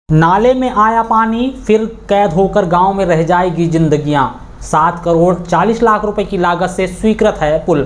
नाले में आया पानी, फिर कैद होकर गांव में रह जाएगी जिंदगियां। 7 करोड़ 40 लाख रुपए की लागत से स्वीकृत है पुल।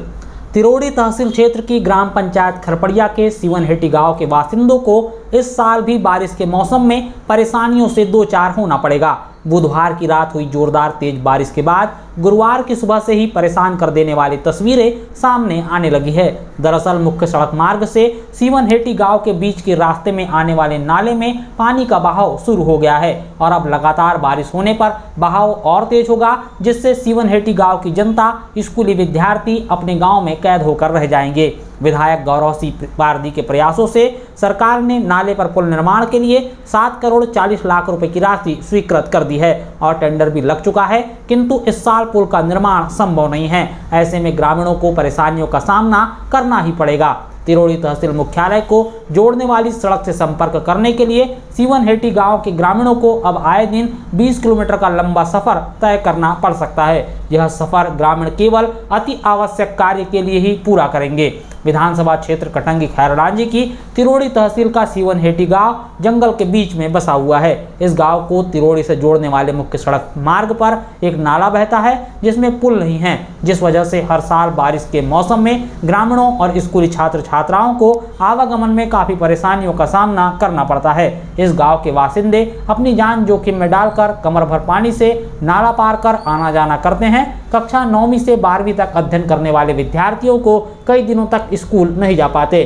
तिरोड़ी तहसील क्षेत्र की ग्राम पंचायत खरपड़िया के सिवनहेटी गांव के बासिंदों को इस साल भी बारिश के मौसम में परेशानियों से दो चार होना पड़ेगा। बुधवार की रात हुई जोरदार तेज बारिश के बाद गुरुवार की सुबह से ही परेशान कर देने वाली तस्वीरें सामने आने लगी है। दरअसल मुख्य सड़क मार्ग से सिवनहेटी गांव के बीच के रास्ते में आने वाले नाले में पानी का बहाव शुरू हो गया है और अब लगातार बारिश होने पर बहाव और तेज होगा, जिससे सिवनहेटी गांव की जनता, स्कूली विद्यार्थी अपने गांव में कैद होकर रह जाएंगे। विधायक गौरव सिंह पारदी के प्रयासों से सरकार ने नाले पर पुल निर्माण के लिए 7 करोड़ 40 लाख रुपए की राशि स्वीकृत कर दी है और टेंडर भी लग चुका है, किंतु इस साल पुल का निर्माण संभव नहीं है। ऐसे में ग्रामीणों को परेशानियों का सामना करना ही पड़ेगा। तिरोड़ी तहसील मुख्यालय को जोड़ने वाली सड़क से संपर्क करने के लिए सिवनहेटी गांव के ग्रामीणों को अब आए दिन 20 किलोमीटर का लंबा सफर तय करना पड़ सकता है। यह सफर ग्रामीण केवल अति आवश्यक कार्य के लिए ही पूरा करेंगे। विधानसभा क्षेत्र कटंगी खैरडांजी की तिरोड़ी तहसील का सिवनहेटी गांव जंगल के बीच में बसा हुआ है। इस गांव को तिरोड़ी से जोड़ने वाले मुख्य सड़क मार्ग पर एक नाला बहता है, जिसमें पुल नहीं है, जिस वजह से हर साल बारिश के मौसम में ग्रामीणों और स्कूली छात्र छात्राओं को आवागमन में काफी परेशानियों का सामना करना पड़ता है। इस गांव के बासिंदे अपनी जान जोखिम में डालकर कमर भर पानी से नाला पार कर आना जाना करते हैं। कक्षा 9वीं से 12वीं तक अध्ययन करने वाले विद्यार्थियों को कई दिनों तक स्कूल नहीं जा पाते।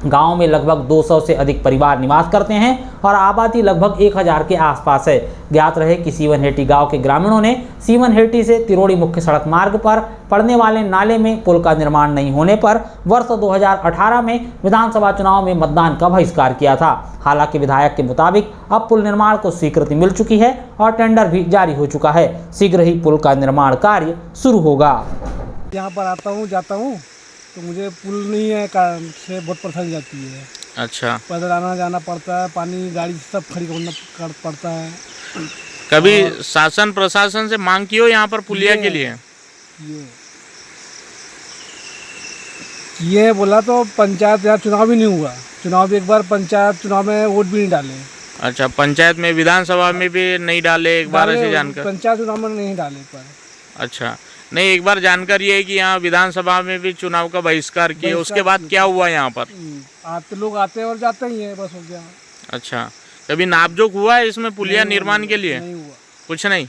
गांव में लगभग 200 से अधिक परिवार निवास करते हैं और आबादी लगभग 1000 के आसपास है। ज्ञात रहे कि सिवनहेटी गांव के ग्रामीणों ने सिवनहेटी से तिरोड़ी मुख्य सड़क मार्ग पर पड़ने वाले नाले में पुल का निर्माण नहीं होने पर वर्ष 2018 में विधानसभा चुनाव में मतदान का बहिष्कार किया था। हालांकि विधायक के मुताबिक अब पुल निर्माण को स्वीकृति मिल चुकी है और टेंडर भी जारी हो चुका है। शीघ्र ही पुल का निर्माण कार्य शुरू होगा। यहाँ पर आता हूँ जाता हूँ तो मुझे पुल नहीं है कारण से बहुत परेशानी जाती है। अच्छा, पैदल आना जाना पड़ता है, पानी गाड़ी सब खड़ी करना पड़ता है। कभी शासन प्रशासन से मांग की हो यहाँ पर पुलिया के लिए? ये बोला तो पंचायत यहाँ चुनाव भी नहीं हुआ, चुनाव भी एक बार पंचायत चुनाव में वोट भी नहीं डाले। अच्छा, पंचायत में विधानसभा में भी नहीं डाले एक बार ऐसे जानकर? पंचायत चुनाव में नहीं डाले एक बार। अच्छा, नहीं, एक बार जानकारी है कि यहाँ विधानसभा में भी चुनाव का बहिष्कार किए, उसके बाद क्या हुआ यहाँ पर? आते लोग आते हैं और जाते ही हैं, बस हो गया। अच्छा, कभी नापजोक हुआ है इसमें पुलिया निर्माण के लिए? नहीं हुआ, कुछ नहीं।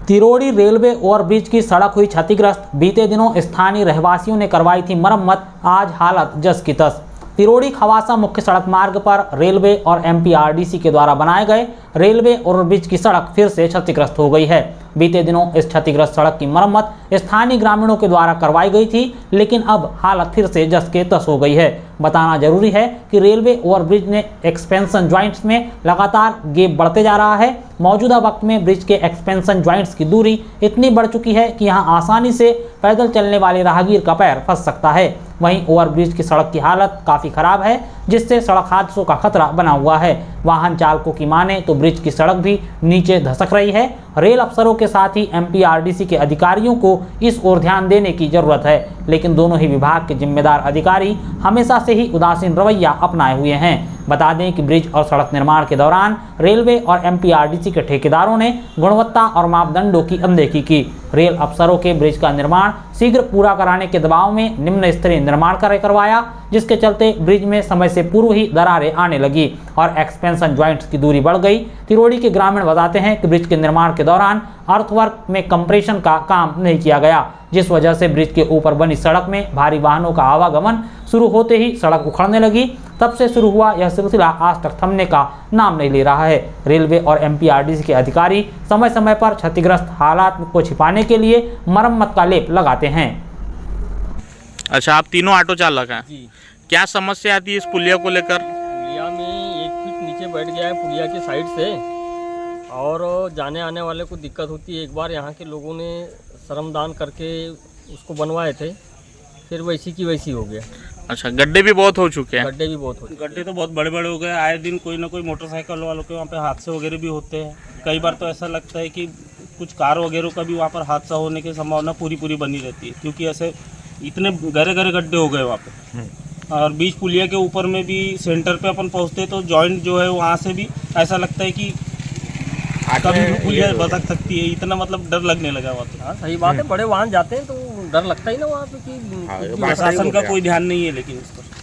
तिरोड़ी रेलवे ओवरब्रिज की सड़क हुई क्षतिग्रस्त। बीते दिनों स्थानीय रहवासियों ने करवाई थी मरम्मत, आज हालत जस की तस। तिरोड़ी खवासा मुख्य सड़क मार्ग पर रेलवे और एमपीआरडीसी के द्वारा बनाए गए रेलवे ओवरब्रिज की सड़क फिर से क्षतिग्रस्त हो गई है। बीते दिनों इस क्षतिग्रस्त सड़क की मरम्मत स्थानीय ग्रामीणों के द्वारा करवाई गई थी, लेकिन अब हालत फिर से जस के तस हो गई है। बताना जरूरी है कि रेलवे ओवरब्रिज ने एक्सपेंशन ज्वाइंट्स में लगातार गैप बढ़ते जा रहा है। मौजूदा वक्त में ब्रिज के एक्सपेंशन ज्वाइंट्स की दूरी इतनी बढ़ चुकी है कि यहां आसानी से पैदल चलने वाले राहगीर का पैर फंस सकता है। वहीं ओवरब्रिज की सड़क की हालत काफ़ी खराब है, जिससे सड़क हादसों का खतरा बना हुआ है। वाहन चालकों की माने तो ब्रिज की सड़क भी नीचे धसक रही है। रेल अफसरों के साथ ही एमपीआरडीसी के अधिकारियों को इस ओर ध्यान देने की जरूरत है, लेकिन दोनों ही विभाग के जिम्मेदार अधिकारी हमेशा से ही उदासीन रवैया अपनाए हुए हैं। बता दें कि ब्रिज और सड़क निर्माण के दौरान रेलवे और एमपीआरडीसी के ठेकेदारों ने गुणवत्ता और मापदंडों की अनदेखी की। रेल अफसरों के ब्रिज का निर्माण शीघ्र पूरा कराने के दबाव में निम्न स्तरीय निर्माण कार्य करवाया, जिसके चलते ब्रिज में समय से पूर्व ही दरारें आने लगी और एक्सपेंशन ज्वाइंट्स की दूरी बढ़ गई। तिरोड़ी के ग्रामीण बताते हैं कि ब्रिज के निर्माण के दौरान अर्थवर्क में कंप्रेशन का काम नहीं किया गया, जिस वजह से ब्रिज के ऊपर बनी सड़क में भारी वाहनों का आवागमन शुरू होते ही सड़क उखड़ने लगी। तब से शुरू हुआ यह सिलसिला आज तक थमने का नाम नहीं ले रहा है। रेलवे और एमपीआरडीसी के अधिकारी समय समय पर क्षतिग्रस्त हालात को छिपाने के लिए मरम्मत का लेप लगाते हैं। अच्छा, आप तीनों ऑटो चालक हैं? जी। क्या समस्या आती है इस पुलिया को लेकर? पुलिया में 1 फीट नीचे बैठ गया है पुलिया की साइड से और जाने आने वाले को दिक्कत होती है। एक बार यहाँ के लोगों ने श्रमदान करके उसको बनवाए थे, फिर वैसी की वैसी हो गया। अच्छा, गड्ढे भी बहुत हो चुके हैं? गड्ढे भी बहुत हो चुके हैं। गड्ढे तो बहुत बड़े बड़े हो गए। आए दिन कोई ना कोई मोटरसाइकिल वालों के वहाँ पे हादसे वगैरह भी होते हैं। कई बार तो ऐसा लगता है कि कुछ कार वगैरह का भी वहाँ पर हादसा होने की संभावना पूरी बनी रहती है, क्योंकि ऐसे इतने गहरे गहरे गड्ढे हो गए वहाँ पे। और बीच पुलिया के ऊपर में भी सेंटर पे अपन पहुँचते तो जॉइंट जो है वहाँ से भी ऐसा लगता है कि कभी भी पुलिया बदक सकती है, इतना मतलब डर लगने लगा वहाँ तो। हाँ सही बात है, बड़े वाहन जाते हैं तो डर लगता ही ना वहाँ पे कि प्रशासन का कोई ध्यान नहीं है लेकिन इस पर।